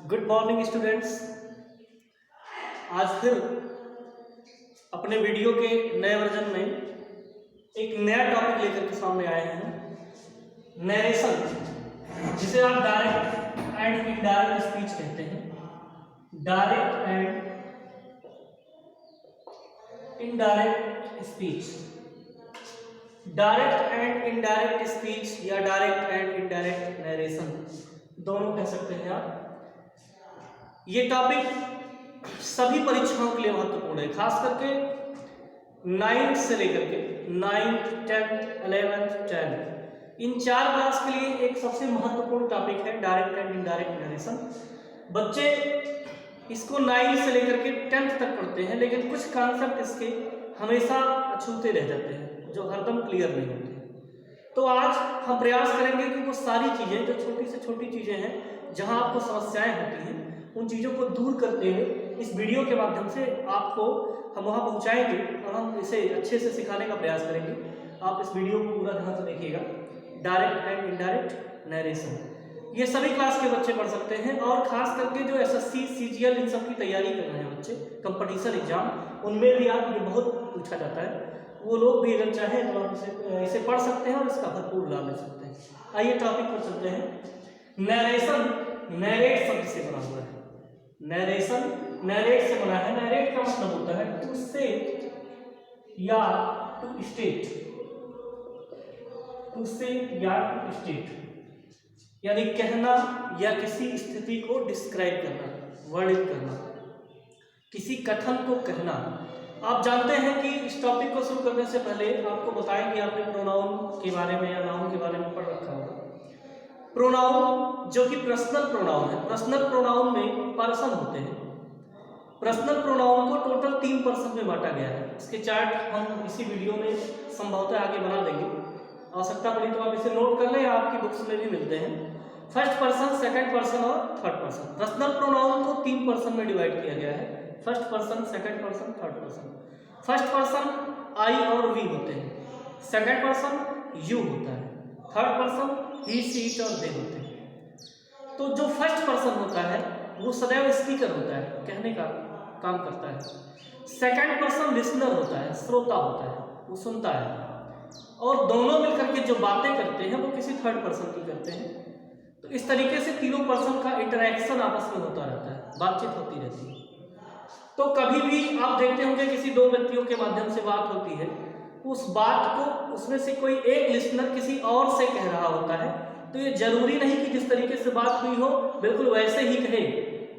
Good morning students. आज फिर अपने वीडियो के नए वर्जन में एक नया टॉपिक लेकर के सामने आए हैं, नरेशन, जिसे आप डायरेक्ट एंड इनडायरेक्ट स्पीच कहते हैं। Direct and indirect speech, direct and indirect speech या डायरेक्ट एंड इनडायरेक्ट नरेशन दोनों कह सकते हैं आप। ये टॉपिक सभी परीक्षाओं के लिए महत्वपूर्ण है, खास करके 9th से लेकर के 9th, 10th, 11th, 12 इन 4 क्लास के लिए एक सबसे महत्वपूर्ण टॉपिक है डायरेक्ट एंड इनडायरेक्ट नरेशन। बच्चे इसको 9th से लेकर के 10th तक पढ़ते हैं, लेकिन कुछ कॉन्सेप्ट इसके हमेशा अछूते रह जाते हैं जो हरदम क्लियर नहीं होते। तो आज हम प्रयास करेंगे कि वो सारी चीज़ें जो छोटी से छोटी चीज़ें हैं, जहां आपको समस्याएं होती हैं, उन चीज़ों को दूर करते हुए इस वीडियो के माध्यम से आपको हम वहां पहुंचाएंगे और हम इसे अच्छे से सिखाने का प्रयास करेंगे। आप इस वीडियो को पूरा ध्यान से देखिएगा। डायरेक्ट एंड इनडायरेक्ट नरेशन ये सभी क्लास के बच्चे पढ़ सकते हैं, और खास करके जो एसएससी, सीजीएल इन सब की तैयारी कर रहे हैं बच्चे, कंपटीशन एग्जाम, उनमें भी आप ये बहुत पूछा जाता है। वो लोग भी अगर चाहें तो आप इसे पढ़ सकते हैं और इसका भरपूर लाभ ले सकते हैं। आइए टॉपिक पर चलते हैं। नरेशन नरेट शब्द से बना हुआ है। नरेशन नरेट से बना है। नरेट का मतलब होता है टू से या टू स्टेट, टू से या टू स्टेट, यानी कहना या किसी स्थिति को डिस्क्राइब करना, वर्णित करना, किसी कथन को कहना। आप जानते हैं कि इस टॉपिक को शुरू करने से पहले आपको बताएं कि आपने प्रोनाउन के बारे में या नाउन के बारे में पढ़ रखा होगा। प्रोनाउन जो कि पर्सनल प्रोनाउन है, पर्सनल प्रोनाउन में पर्सन होते हैं। पर्सनल प्रोनाउन को टोटल 3 पर्सन में बांटा गया है। इसके चार्ट हम इसी वीडियो में संभवतः आगे बना देंगे। आवश्यकता पड़ी तो आप इसे नोट कर लें, आपकी बुक्स में भी मिलते हैं। फर्स्ट पर्सन, सेकंड पर्सन और थर्ड पर्सन। पर्सनल प्रोनाउन को 3 पर्सन में डिवाइड किया गया है। First person, second person, third person. First person I और वी होते हैं, सेकंड पर्सन यू होता है, third person he, she, it और दे होते हैं। तो जो फर्स्ट पर्सन होता है वो सदैव स्पीकर होता है, कहने का काम करता है। सेकंड पर्सन लिसनर होता है, श्रोता होता है, वो सुनता है। और दोनों मिलकर के जो बातें करते हैं वो किसी थर्ड पर्सन की करते हैं। तो इस तरीके से तीनों पर्सन का इंटरेक्शन आपस में होता रहता है, बातचीत होती रहती है। तो कभी भी आप देखते होंगे किसी 2 व्यक्तियों के माध्यम से बात होती है, उस बात को उसमें से कोई एक लिसनर किसी और से कह रहा होता है। तो ये जरूरी नहीं कि जिस तरीके से बात हुई हो बिल्कुल वैसे ही कहे।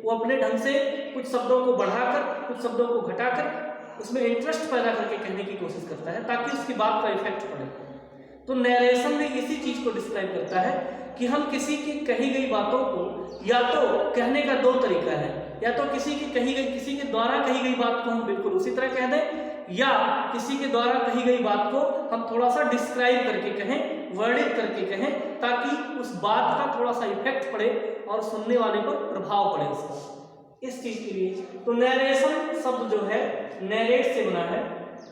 वो अपने ढंग से कुछ शब्दों को बढ़ाकर, कुछ शब्दों को घटाकर उसमें इंटरेस्ट पैदा करके कहने की कोशिश करता है ताकि उसकी बात का इफेक्ट पड़े। तो नरेशन में इसी चीज को डिस्क्राइब करता है कि हम किसी की कही गई बातों को, या तो कहने का 2 तरीका है, या तो किसी के द्वारा कही गई बात को हम बिल्कुल उसी तरह कह दें, या किसी के द्वारा कही गई बात को हम थोड़ा सा डिस्क्राइब करके कहें, वर्णित करके कहें, ताकि उस बात का थोड़ा सा इफेक्ट पड़े और सुनने वाले पर प्रभाव पड़े उसका, इस चीज के लिए। तो नरेशन शब्द जो है नरेट से बना है।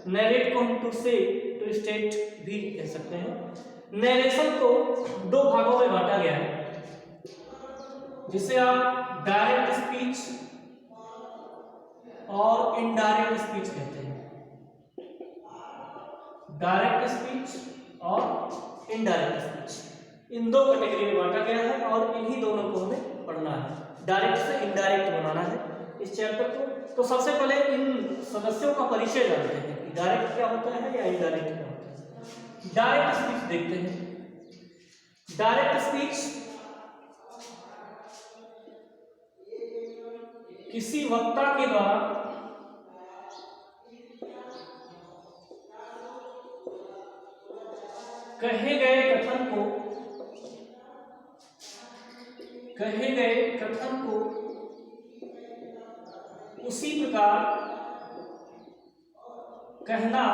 नरेट को हम टू से, टू स्टेट भी कह सकते हैं। नरेशन को 2 भागों में बांटा गया है, जिसे आप डायरेक्ट स्पीच और इनडायरेक्ट स्पीच कहते हैं। डायरेक्ट स्पीच और इनडायरेक्ट स्पीच, इन 2 कैटेगरी में बांटा गया है और इन्हीं दोनों को हमें पढ़ना है। डायरेक्ट से इनडायरेक्ट बनाना है इस चैप्टर को। तो सबसे पहले इन सदस्यों का परिचय जानते हैं कि डायरेक्ट क्या होता है या इनडायरेक्ट क्या होता है। डायरेक्ट स्पीच देखते हैं। डायरेक्ट स्पीच किसी वक्ता के द्वारा कहे गए कथन को उसी प्रकार कहना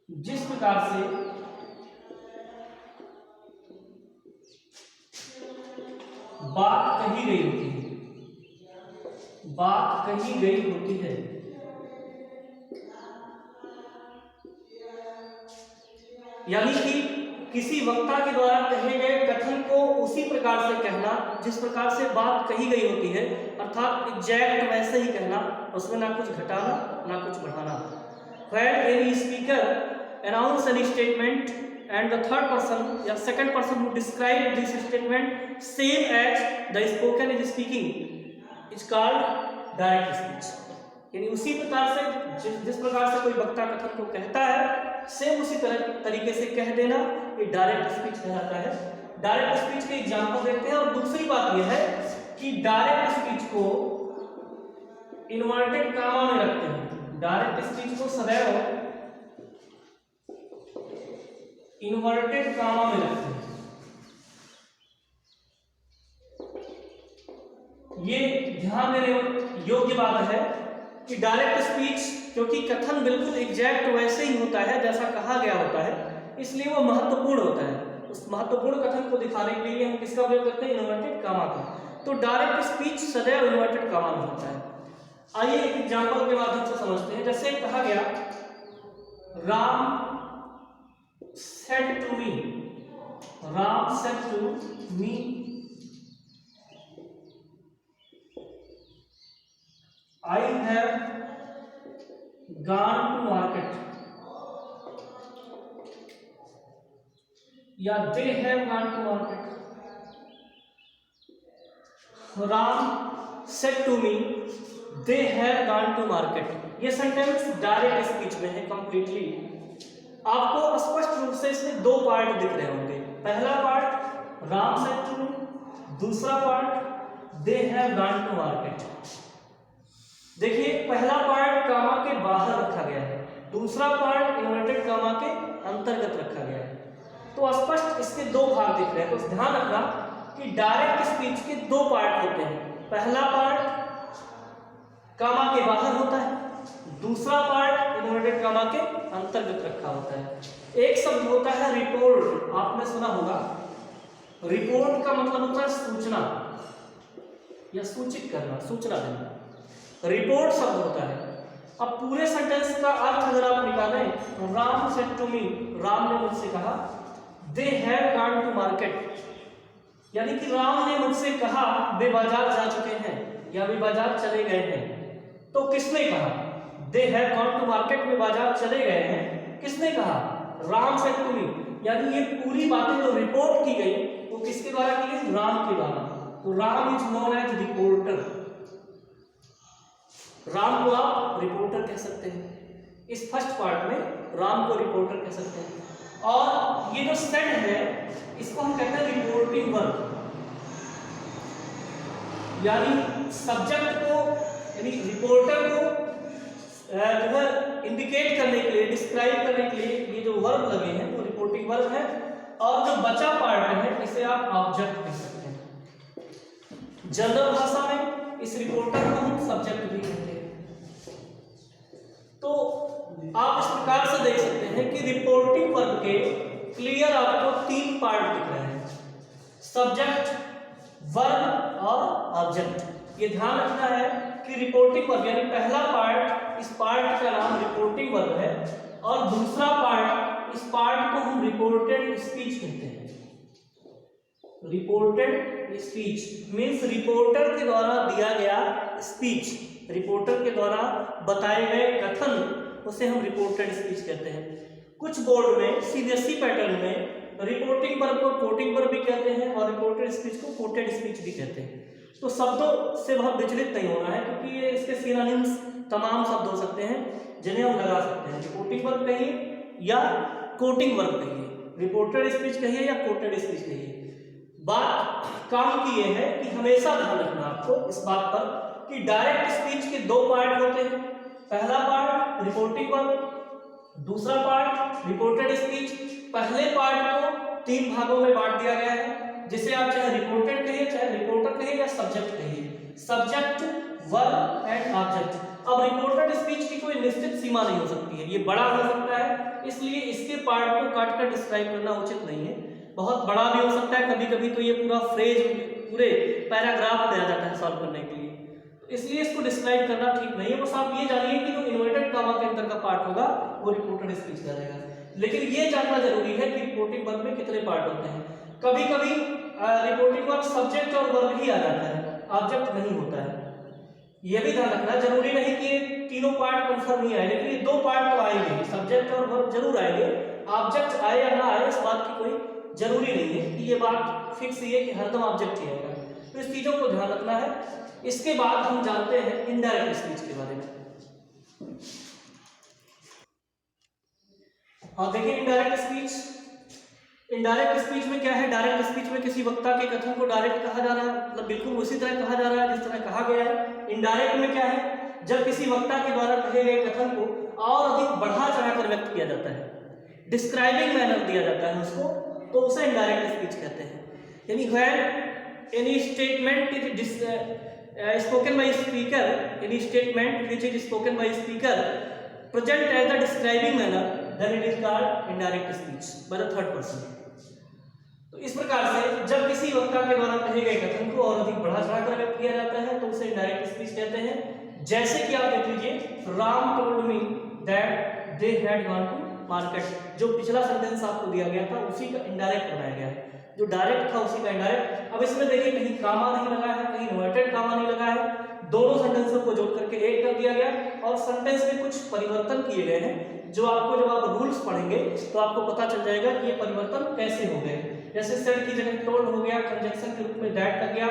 जिस प्रकार से बात कही गई होती है, बात कही गई होती है। यानी कि किसी वक्ता के द्वारा कहे गए कथन को उसी प्रकार से कहना जिस प्रकार से बात कही गई होती है, अर्थात एग्जैक्ट वैसे ही कहना, उसमें ना कुछ घटाना ना कुछ बढ़ाना। When any speaker announce any statement and the third person या second person who describe this statement same as the spoken is speaking is called direct speech। यानी उसी प्रकार से जिस प्रकार से कोई वक्ता कथन को कहता है सेम उसी तरीके से कह देना, ये डायरेक्ट स्पीच कहलाता है। डायरेक्ट स्पीच के एग्जांपल देखते हैं। और दूसरी बात यह है कि डायरेक्ट स्पीच को इन्वर्टेड कामा में रखते हैं। डायरेक्ट स्पीच को सदैव इन्वर्टेड कामा में रखते हैं। ये ध्यान देने योग्य बात है कि डायरेक्ट स्पीच, क्योंकि कथन बिल्कुल एग्जैक्ट वैसे ही होता है जैसा कहा गया होता है, इसलिए वो महत्वपूर्ण होता है। उस महत्वपूर्ण कथन को दिखाने के लिए हम किसका प्रयोग करते हैं? इन्वर्टेड कामा का। तो डायरेक्ट स्पीच सदैव इन्वर्टेड कामा में होता है। आइए एक एग्जांपल के माध्यम से समझते हैं। जैसे कहा गया, Ram said to me, Ram said to me I have gone to market या they have gone to market। Ram said to me they have gone to market। ये सेंटेंस डायरेक्ट स्पीच में है कंप्लीटली। आपको स्पष्ट रूप से इसमें दो पार्ट दिख रहे होंगे। पहला part Ram said to me, दूसरा part they have gone to market। देखिए, पहला पार्ट कामा के बाहर रखा गया है, दूसरा पार्ट इन्वर्टेड कामा के अंतर्गत रखा गया है। तो स्पष्ट इसके दो भाग दिख रहे हैं। तो ध्यान रखना कि डायरेक्ट स्पीच के दो पार्ट होते हैं। पहला पार्ट कामा के बाहर होता है, दूसरा पार्ट इन्वर्टेड कामा के अंतर्गत रखा होता है। एक शब्द होता है रिपोर्ट, आपने सुना होगा। रिपोर्ट का मतलब होता है सूचना या सूचित करना, सूचना देना। रिपोर्ट शब्द होता है। अब पूरे सेंटेंस का अर्थ अगर आप निकालें, Ram said to me, Ram ने मुझसे कहा, they have gone to market, यानी कि राम ने मुझसे कहा वे बाजार जा चुके हैं या वे बाजार चले गए हैं। तो किसने कहा? They have gone to market, वे बाजार चले गए हैं। किसने कहा? Ram said to me. यानी ये पूरी बातें जो रिपोर्ट की गई वो किसके द्वारा की गई? राम के द्वारा। तो Ram is known as reporter. Ram को आप रिपोर्टर कह सकते हैं। इस फर्स्ट पार्ट में राम को रिपोर्टर कह सकते हैं। और ये जो सेड है इसको हम कहते हैं रिपोर्टिंग वर्ब। यानी सब्जेक्ट को, यानी रिपोर्टर को जो है इंडिकेट करने के लिए, डिस्क्राइब करने के लिए ये जो वर्ब लगे हैं वो रिपोर्टिंग वर्ब है। और जो बचा पार्ट है इसे आप ऑब्जेक्ट कह सकते हैं। जनरल भाषा में इस रिपोर्टर को हम सब्जेक्ट भी कहते हैं। तो आप इस प्रकार से देख सकते हैं कि रिपोर्टिंग वर्ब के क्लियर आपको तीन पार्ट दिख रहे हैं, सब्जेक्ट, वर्ब और ऑब्जेक्ट। ये ध्यान रखना है कि रिपोर्टिंग वर्ब यानी पहला पार्ट, इस पार्ट का नाम रिपोर्टिंग वर्ब है और दूसरा पार्ट, इस पार्ट को हम रिपोर्टेड स्पीच कहते हैं। रिपोर्टेड स्पीच मीन्स रिपोर्टर के द्वारा दिया गया स्पीच, रिपोर्टर के द्वारा बताए गए कथन, उसे हम रिपोर्टेड स्पीच कहते हैं। कुछ बोर्ड में सीबीएसई पैटर्न में रिपोर्टिंग वर्ब को कोटिंग वर्ब भी कहते हैं और रिपोर्टेड स्पीच को कोटेड स्पीच भी कहते हैं। तो शब्दों से बहुत विचलित नहीं होना है, क्योंकि ये इसके सिनोनिम्स तमाम शब्द हो सकते हैं जिन्हें हम लगा सकते हैं। रिपोर्टिंग वर्ब कहिए या कोटिंग वर्ब कहिए, रिपोर्टेड स्पीच कहिए या कोटेड स्पीच कहिए। बात काम की यह है कि हमेशा ध्यान रखना आपको इस बात पर कि डायरेक्ट स्पीच के दो पार्ट होते हैं। पहला पार्ट रिपोर्टिंग वर्ब, दूसरा पार्ट रिपोर्टेड स्पीच। पहले पार्ट को तीन भागों में बांट दिया गया है, जिसे आप चाहे रिपोर्टेड कहिए, चाहे रिपोर्टर कहिए या सब्जेक्ट कहिए। Subject, verb and object. अब रिपोर्टेड स्पीच की कोई निश्चित सीमा नहीं हो सकती है, ये बड़ा हो सकता है, इसलिए इसके पार्ट को काट कर डिस्क्राइब करना उचित नहीं है। बहुत बड़ा भी हो सकता है, कभी कभी तो ये पूरा फ्रेज, पूरे पैराग्राफ में आ जाता है सॉल्व करने के लिए, तो इसलिए इसको डिस्क्राइब करना ठीक नहीं है। बस आप ये जानिए कि जो इन्वर्टेड कामा के अंदर का पार्ट होगा वो रिपोर्टेड स्पीच करेगा। लेकिन ये जानना जरूरी है कि रिपोर्टिंग वर्ब में कितने पार्ट होते हैं। कभी कभी रिपोर्टिंग वर्ब सब्जेक्ट और वर्ब ही आ जाता है, ऑब्जेक्ट नहीं होता है। ये भी ध्यान रखना, जरूरी नहीं कि ये तीनों पार्ट कंफर्म ही आए, लेकिन ये दो पार्ट तो आएंगे, सब्जेक्ट और वर्ब जरूर आएंगे। ऑब्जेक्ट आए या ना आए इस बात की कोई जरूरी नहीं है कि ये बात फिक्स ही है कि हरदम ऑब्जेक्ट ही आएगा। तो इस चीजों को ध्यान रखना है। इसके बाद हम जानते हैं इनडायरेक्ट स्पीच के बारे में। हाँ देखिए, इनडायरेक्ट स्पीच में क्या है। डायरेक्ट स्पीच में किसी वक्ता के कथन को डायरेक्ट कहा जा रहा है, मतलब बिल्कुल उसी तरह कहा जा रहा है जिस तरह कहा गया है। इनडायरेक्ट में क्या है, जब किसी वक्ता के द्वारा कहे गए कथन को और अधिक बढ़ा चढ़ाकर व्यक्त किया जाता है, डिस्क्राइबिंग मैनर दिया जाता है उसको, तो उसे इनडायरेक्ट स्पीच कहते हैं। यानी when any statement is spoken by speaker, any statement which is spoken by speaker present as the describing manner, then it is called indirect speech by the third person। तो इस प्रकार से जब किसी वक्ता के द्वारा कहे गए कथन को और अधिक बढ़ा चढ़ाकर व्यक्त किया जाता है तो उसे इनडायरेक्ट स्पीच कहते हैं। जैसे कि आप देख लीजिए, Ram told me that they had gone to market. जो पिछला सेंटेंस आपको दिया गया था उसी का इनडायरेक्ट बनाया गया है, जो डायरेक्ट था उसी का इनडायरेक्ट। अब इसमें देखिए, कहीं कामा नहीं लगा है, कहीं इन्वर्टेड कामा नहीं लगा है, दोनों सेंटेंसों को जोड़ करके एक कर दिया गया और सेंटेंस में कुछ परिवर्तन किए गए हैं, जो आपको जब आप रूल्स पढ़ेंगे तो आपको पता चल जाएगा कि ये परिवर्तन कैसे हो गए। जैसे सेड की जगह टोल्ड हो गया, कंजक्शन के रूप में दैट कर गया,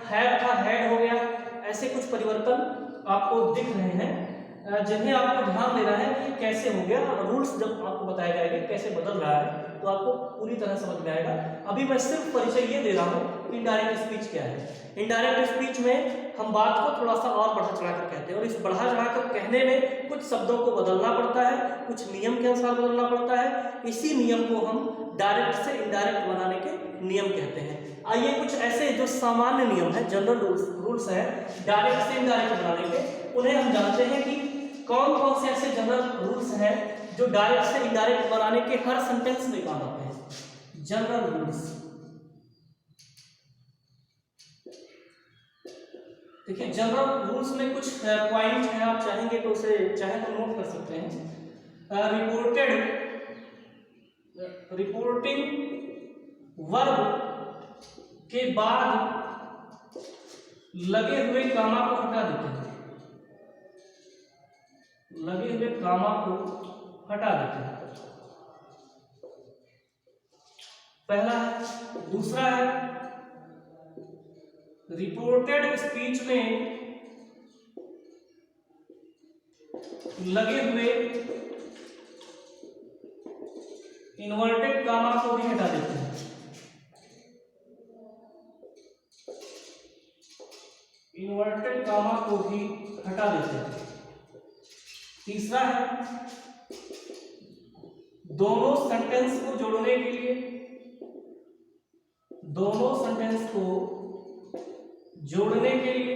हैव था हैड हो गया। ऐसे कुछ परिवर्तन आपको दिख रहे हैं जिन्हें आपको ध्यान देना है कि कैसे हो गया। रूल्स जब आपको बताया जाएगा कैसे बदल रहा है तो आपको पूरी तरह समझ में आएगा। अभी मैं सिर्फ परिचय ये दे रहा हूँ कि इनडायरेक्ट स्पीच क्या है। इनडायरेक्ट स्पीच में हम बात को थोड़ा सा और बढ़ा चढ़ाकर कहते हैं, और इस बढ़ा चढ़ाकर कहने में कुछ शब्दों को बदलना पड़ता है, कुछ नियम के अनुसार बदलना पड़ता है। इसी नियम को हम डायरेक्ट से इनडायरेक्ट बनाने के नियम कहते हैं। आइए, कुछ ऐसे जो सामान्य नियम है, जनरल रूल्स है डायरेक्ट से इनडायरेक्ट बनाने के, उन्हें हम जानते हैं कि कौन कौन से ऐसे जनरल रूल्स हैं जो डायरेक्ट से इनडायरेक्ट बनाने के हर सेंटेंस में काम आते हैं। जनरल रूल्स देखिए, जनरल रूल्स में कुछ पॉइंट हैं, आप चाहेंगे तो उसे चाहे तो नोट कर सकते हैं। रिपोर्टिंग वर्ब के बाद लगे हुए कामा को हटा देते हैं, लगे हुए कामा को हटा देते हैं, पहला है। दूसरा है, रिपोर्टेड स्पीच में लगे हुए इन्वर्टेड कामा को भी हटा देते हैं, इन्वर्टेड कामा को भी हटा देते हैं। तीसरा है, दोनों सेंटेंस को जोड़ने के लिए, दोनों सेंटेंस को जोड़ने के लिए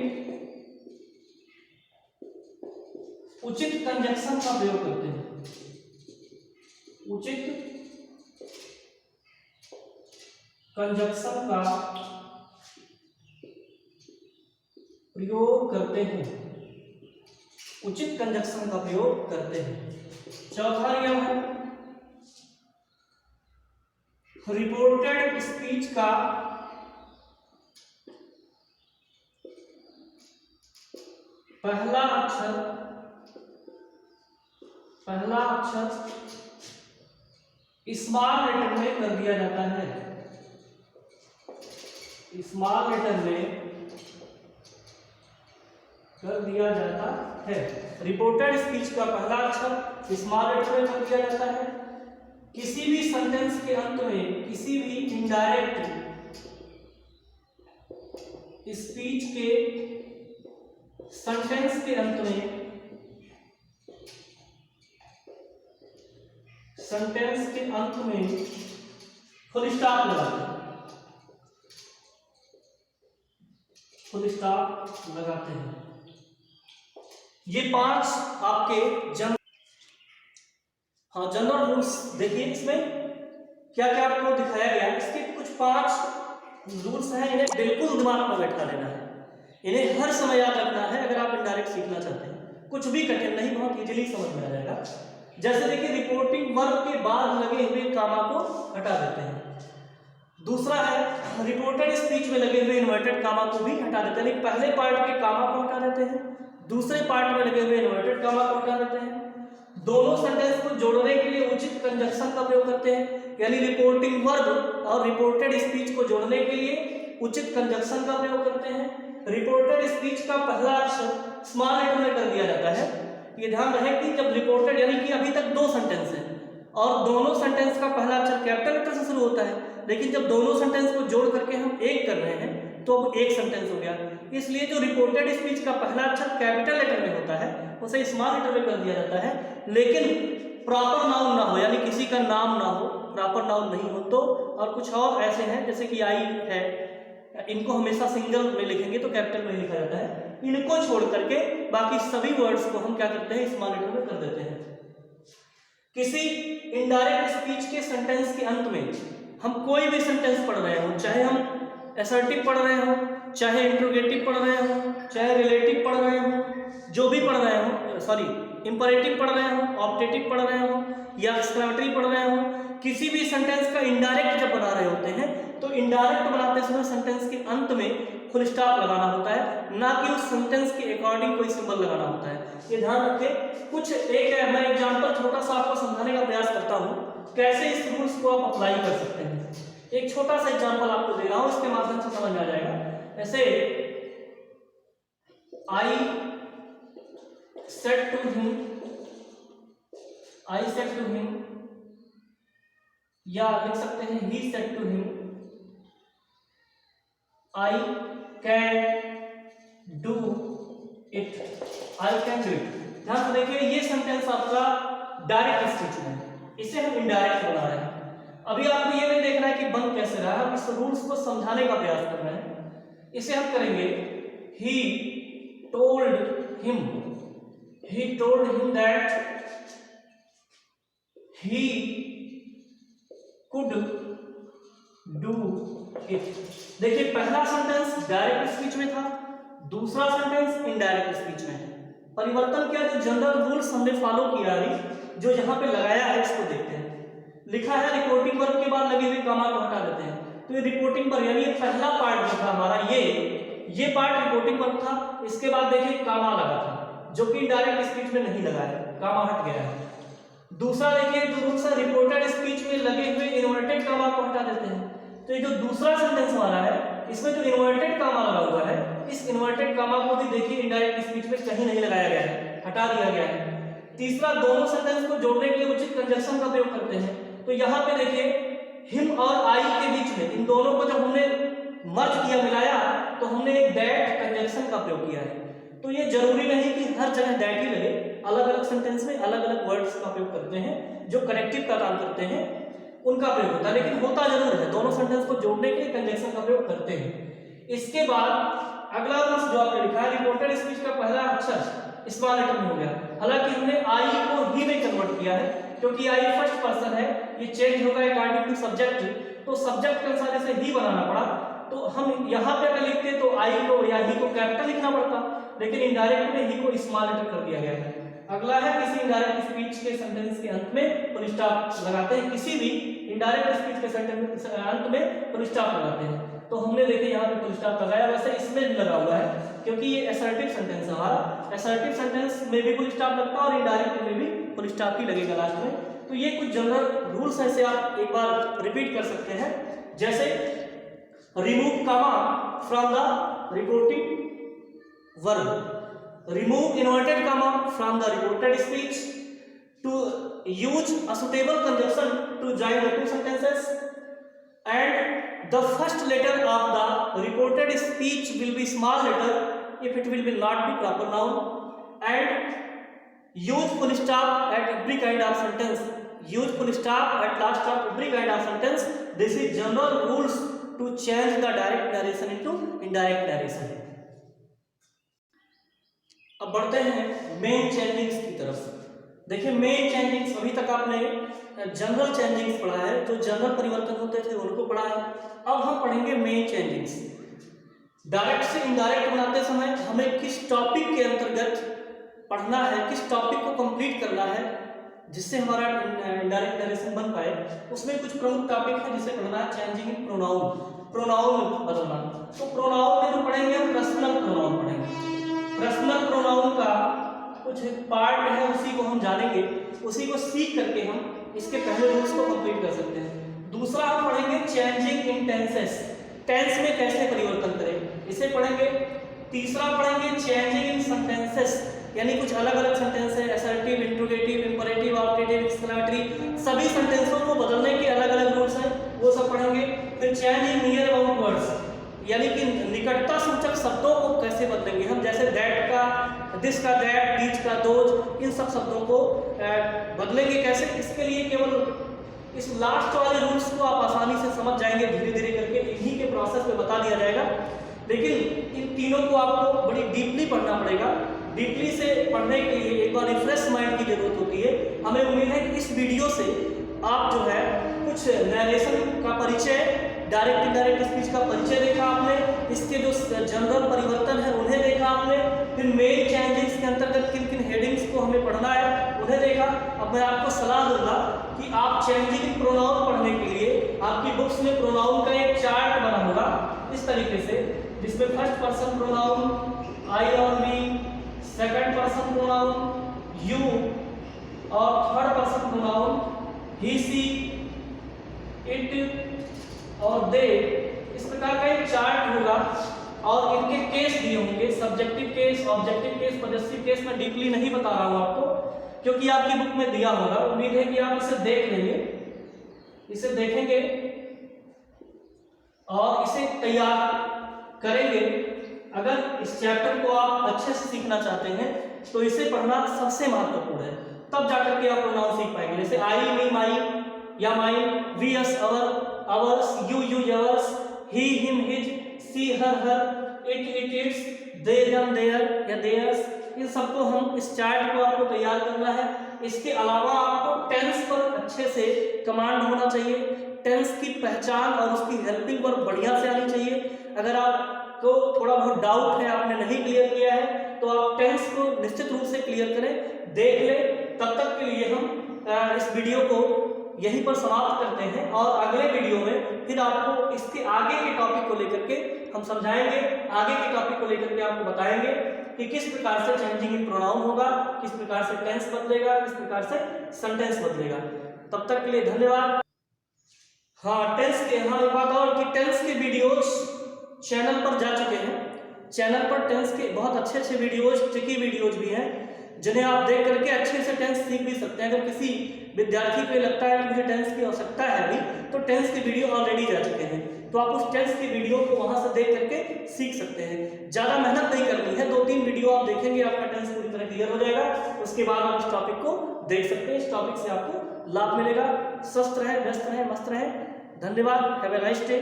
उचित कंजक्शन का प्रयोग करते हैं, उचित कंजक्शन का प्रयोग करते हैं, उचित कंजक्शन का प्रयोग करते हैं। चौथा नियम है, रिपोर्टेड स्पीच का पहला अक्षर स्मॉल लेटर में कर दिया जाता है, स्मॉल लेटर में कर दिया जाता है। रिपोर्टेड स्पीच का पहला अक्षर स्मॉल लेटर में कर दिया जाता है। किसी भी सेंटेंस के अंत में, किसी भी इनडायरेक्ट स्पीच के सेंटेंस के अंत में, सेंटेंस के अंत में फुल स्टॉप लगाते हैं, फुल स्टॉप लगाते हैं। ये 5 आपके जनरल रूल्स देखिए, इसमें क्या क्या आपको दिखाया गया। इसके कुछ 5 रूल्स हैं, इन्हें बिल्कुल दिमाग में बैठा लेना है, इन्हें हर समय याद रखना है अगर आप इनडायरेक्ट सीखना चाहते हैं। कुछ भी कठिन नहीं, बहुत इजीली समझ में आ जाएगा। जैसे देखिए रिपोर्टिंग वर्ब के बाद लगे हुए कामा को हटा देते हैं। दूसरा है रिपोर्टेड स्पीच में लगे हुए इन्वर्टेड कामा को भी हटा देते हैं। पहले पार्ट के कामा को हटा देते हैं, दूसरे पार्ट में लगे हुए इन्वर्टेड कामा को हटा देते हैं। दोनों सेंटेंस को जोड़ने के लिए उचित कंजक्शन का प्रयोग करते हैं, यानी रिपोर्टिंग वर्ब और रिपोर्टेड स्पीच को जोड़ने के लिए उचित कंजक्शन का प्रयोग करते हैं। रिपोर्टेड स्पीच का पहला अक्षर स्मॉल लेटर में कर दिया जाता है। ये ध्यान रहे कि जब रिपोर्टेड यानी कि अभी तक दो सेंटेंस हैं और दोनों सेंटेंस का पहला अक्षर कैपिटल लेटर से शुरू होता है, लेकिन जब दोनों सेंटेंस को जोड़ करके हम एक कर रहे हैं तो अब एक सेंटेंस हो गया। इसलिए जो रिपोर्टेड स्पीच का पहला अक्षर कैपिटल लेटर में होता है उसे स्मॉल लेटर में कर दिया जाता है, लेकिन प्रॉपर नाउन ना हो, यानी किसी का नाम ना हो, प्रॉपर नाउन नहीं हो तो। और कुछ और ऐसे हैं जैसे कि आई है, इनको हमेशा सिंगल में लिखेंगे तो कैपिटल में लिखा जाता है। इनको छोड़ करके बाकी सभी वर्ड्स को हम क्या करते हैं, स्मॉल लेटर में कर देते हैं। किसी इनडायरेक्ट स्पीच के सेंटेंस के अंत में हम कोई भी सेंटेंस पढ़ रहे हो, चाहे हम असर्टिव पढ़ रहे हो, चाहे इंट्रोगेटिव पढ़ रहे हो, चाहे रिलेटिव पढ़ रहे हो, जो भी पढ़ रहे हो, सॉरी इंपरेटिव पढ़ रहे हो, ऑब्जेक्टिव पढ़ रहे हो या एक्सक्लेमेटरी पढ़ रहे हो, किसी भी सेंटेंस का इनडायरेक्ट जब बना रहे होते हैं तो इनडायरेक्ट बनाते समय सेंटेंस के अंत में फुल स्टॉप लगाना होता है, ना कि उस सेंटेंस के अकॉर्डिंग कोई सिंबल लगाना होता है। ये ध्यान रखें। कुछ एक मैं एग्जांपल छोटा सा आपको समझाने का प्रयास करता हूँ कैसे इस रूल्स को आप अप्लाई कर सकते हैं। एक छोटा सा एग्जांपल आपको दे रहा हूँ, इसके माध्यम से समझ में आ जाएगा। ऐसे आई सेड टू हिम, या लिख सकते हैं he said to him I can do it, I can do it. ध्यान से देखिए ये सेंटेंस आपका डायरेक्ट स्पीच में है, इसे हम इनडायरेक्ट बना रहे हैं। अभी आपको ये नहीं देखना है कि बन कैसे रहा है, हम इस रूल्स को समझाने का प्रयास कर रहे हैं। इसे हम करेंगे he told him that he could do it। देखिए पहला सेंटेंस डायरेक्ट स्पीच में था, दूसरा सेंटेंस इनडायरेक्ट स्पीच में है। परिवर्तन क्या, जो जनरल रूल्स हमने फॉलो किया है, जो यहाँ पे लगाया है इसको देखते हैं। लिखा है रिपोर्टिंग वर्ब के बाद लगे हुए कामा को हटा देते हैं, तो ये रिपोर्टिंग वर्ब यानी ये पहला पार्ट जो था हमारा, ये पार्ट रिपोर्टिंग वर्ब था। इसके बाद देखिए कामा लगा था, जो कि इनडायरेक्ट स्पीच में नहीं लगा है, कामा हट गया है। दूसरा देखिए जो रूल्स है, रिपोर्टेड स्पीच में लगे हुए इन्वर्टेड कामा को हटा देते हैं। तो ये जो दूसरा सेंटेंस हमारा है, इसमें जो इन्वर्टेड कामा लगा हुआ है, इस इन्वर्टेड कामा को भी देखिए इनडायरेक्ट स्पीच में कहीं नहीं लगाया गया है, हटा दिया गया है। तीसरा, दोनों सेंटेंस को जोड़ने के लिए उचित कंजक्शन का प्रयोग करते हैं। तो यहाँ पे देखिए हिम और आई के बीच में इन दोनों को जब हमने मर्ज किया, मिलाया, तो हमने दैट कंजक्शन का प्रयोग किया है। तो ये जरूरी नहीं कि हर जगह दैट ही लगे, अलग अलग सेंटेंस में अलग अलग वर्ड्स का प्रयोग करते हैं, जो कनेक्टिव का काम करते हैं उनका प्रयोग होता है, लेकिन होता जरूर है, दोनों सेंटेंस को जोड़ने के लिए कंजक्शन का प्रयोग करते हैं। इसके बाद अगला रूल्स जो आपने लिखा है, रिपोर्टेड स्पीच का पहला अक्षर स्मॉल लेटर में हो गया। हालांकि हमने आई को ही में कन्वर्ट किया है, क्योंकि आई फर्स्ट पर्सन है, ये चेंज होगा अकॉर्डिंग टू सब्जेक्ट, तो सब्जेक्ट के अनुसार इसे ही बनाना पड़ा। तो हम यहाँ पे अगर लिखते तो आई को या ही को कैपिटल लिखना पड़ता, लेकिन इनडायरेक्ट में ही को स्मॉल लेटर कर दिया गया है। अगला है किसी इनडायरेक्ट स्पीच के सेंटेंस के अंत में फुल स्टॉप लगाते हैं, किसी भी इनडायरेक्ट स्पीच के सेंटेंस अंत में फुल स्टॉप लगाते हैं। तो हमने देखे यहाँ पे फुल स्टॉप लगाया, वैसे इसमें भी लगा हुआ है, क्योंकि ये असर्टिव सेंटेंस है हमारा। असर्टिव सेंटेंस में भी फुल स्टॉप लगता है और इनडायरेक्ट में भी फुल स्टॉप ही लगेगा लास्ट में। तो ये कुछ जनरल रूल्स ऐसे आप एक बार रिपीट कर सकते हैं, जैसे remove comma from the reporting verb, remove inverted comma from the reported speech, to use a suitable conjunction to join the two sentences, and the first letter of the reported speech will be small letter if it will not be proper noun, and use full stop at every kind of sentence, use full stop at last of every kind of sentence. This is general rules to change the direct narration into indirect narration. अब बढ़ते हैं main changings की तरफ। देखिए main changings, अभी तक आपने general changings पढ़ा है, जो जनरल परिवर्तन होते थे उनको पढ़ा है। अब हम पढ़ेंगे मेन चेंजिंग्स। डायरेक्ट से इनडायरेक्ट बनाते समय हमें किस टॉपिक के अंतर्गत पढ़ना है, किस टॉपिक को कंप्लीट करना है, जिससे हमारा इनडायरेक्ट नरेशन बन पाए, उसमें कुछ प्रमुख टॉपिक है जिसे पढ़ना है चेंजिंग इन प्रोनाउन, प्रोनाउन बदलना। तो प्रोनाउन में जो पढ़ेंगे हम पर्सनल प्रोनाउन पढ़ेंगे। पर्सनल प्रोनाउन का कुछ पार्ट है, उसी को हम जानेंगे, उसी को सीख करके हम इसके पहले रूल्स को कंप्लीट कर सकते हैं। दूसरा हम पढ़ेंगे चेंजिंग इन टेंसेस, टेंस में कैसे परिवर्तन करें, इसे पढ़ेंगे। तीसरा पढ़ेंगे चेंजिंग इन सेंटेंसेस, यानी कुछ अलग अलग सेंटेंस है, assertive, interrogative, imperative, optative, exclamatory, सभी सेंटेंसों को बदलने के अलग अलग रूल्स हैं, वो सब पढ़ेंगे। फिर change in near about words, यानी कि निकटता सूचक शब्दों को कैसे बदलेंगे हम, जैसे दैट का, दिस का दैट, दीज का दोज, इन सब शब्दों को बदलेंगे कैसे। इसके लिए केवल इस लास्ट वाले रूल्स को आप आसानी से समझ जाएंगे धीरे धीरे करके, इन्हीं के प्रोसेस में बता दिया जाएगा। लेकिन इन तीनों को आपको बड़ी डीपली पढ़ना पड़ेगा। डीपली से पढ़ने के लिए एक बार रिफ्रेश माइंड की जरूरत होती है। हमें उम्मीद है कि इस वीडियो से आप जो है कुछ नरेशन का परिचय, डायरेक्ट इनडायरेक्ट स्पीच का परिचय देखा आपने, इसके जो जनरल परिवर्तन है उन्हें देखा आपने, फिर मेन चेंजेस के अंतर्गत किन किन हेडिंग्स को हमें पढ़ना है उन्हें देखा। अब मैं आपको सलाह दूंगा कि आप चेंजिंग इन प्रोनाउन पढ़ने के लिए आपकी बुक्स में प्रोनाउन का एक चार्ट बना होगा इस तरीके से, जिसमें फर्स्ट पर्सन प्रोनाउन आई और we, second person pronoun you, और third person pronoun he, she, it और दे, इस प्रकार का एक चार्ट होगा। और इनके केस दिए होंगे, subjective case, objective case, possessive case. मैं डीपली नहीं बता रहा हूं आपको क्योंकि आपकी बुक में दिया होगा। उम्मीद है कि आप इसे देख लेंगे, इसे देखेंगे और इसे तैयार करेंगे। अगर इस चैप्टर को आप अच्छे से सीखना चाहते हैं तो इसे पढ़ना सबसे महत्वपूर्ण है, तब जाकर के आप प्रोनाउन सीख पाएंगे। जैसे आई, मी, माई या mine, we, us, our, ours, you, yours, he, him, his, she, her, it, its, they, them, their या देयर्स, इन सबको हम इस चार्ट को आपको तैयार करना है। इसके अलावा आपको टेंस पर अच्छे से कमांड होना चाहिए, टेंस की पहचान और उसकी हेल्पिंग वर्ब बढ़िया से आनी चाहिए। अगर आपको थोड़ा बहुत डाउट है, आपने नहीं क्लियर किया है, तो आप टेंस को निश्चित रूप से क्लियर करें, देख लें। तब तक के लिए हम इस वीडियो को यहीं पर समाप्त करते हैं और अगले वीडियो में फिर आपको इसके आगे के टॉपिक को लेकर के हम समझाएंगे, आगे के टॉपिक को लेकर के आपको बताएंगे कि किस प्रकार से चेंजिंग इन प्रोनाउन होगा, किस प्रकार से टेंस बदलेगा, किस प्रकार से सेंटेंस बदलेगा। तब तक के लिए धन्यवाद। हाँ, टेंस के, हाँ एक बात और कि टेंस के वीडियोज चैनल पर जा चुके हैं। चैनल पर टेंस के बहुत अच्छे अच्छे वीडियोज, ट्रिकी वीडियोज भी हैं जिन्हें आप देख करके अच्छे से टेंस सीख भी सकते हैं। अगर किसी विद्यार्थी को लगता है कि मुझे टेंस की आवश्यकता है अभी, तो टेंस के वीडियो ऑलरेडी जा चुके हैं, तो आप उस टेंस की वीडियो को वहां से देख करके सीख सकते हैं। ज्यादा मेहनत नहीं करनी है, 2-3 वीडियो आप देखेंगे आपका टेंस पूरी तरह क्लियर हो जाएगा। उसके बाद आप इस टॉपिक को देख सकते हैं, इस टॉपिक से आपको लाभ मिलेगा। स्वस्थ रहें, व्यस्त रहें, मस्त रहें। धन्यवाद। Have a nice day.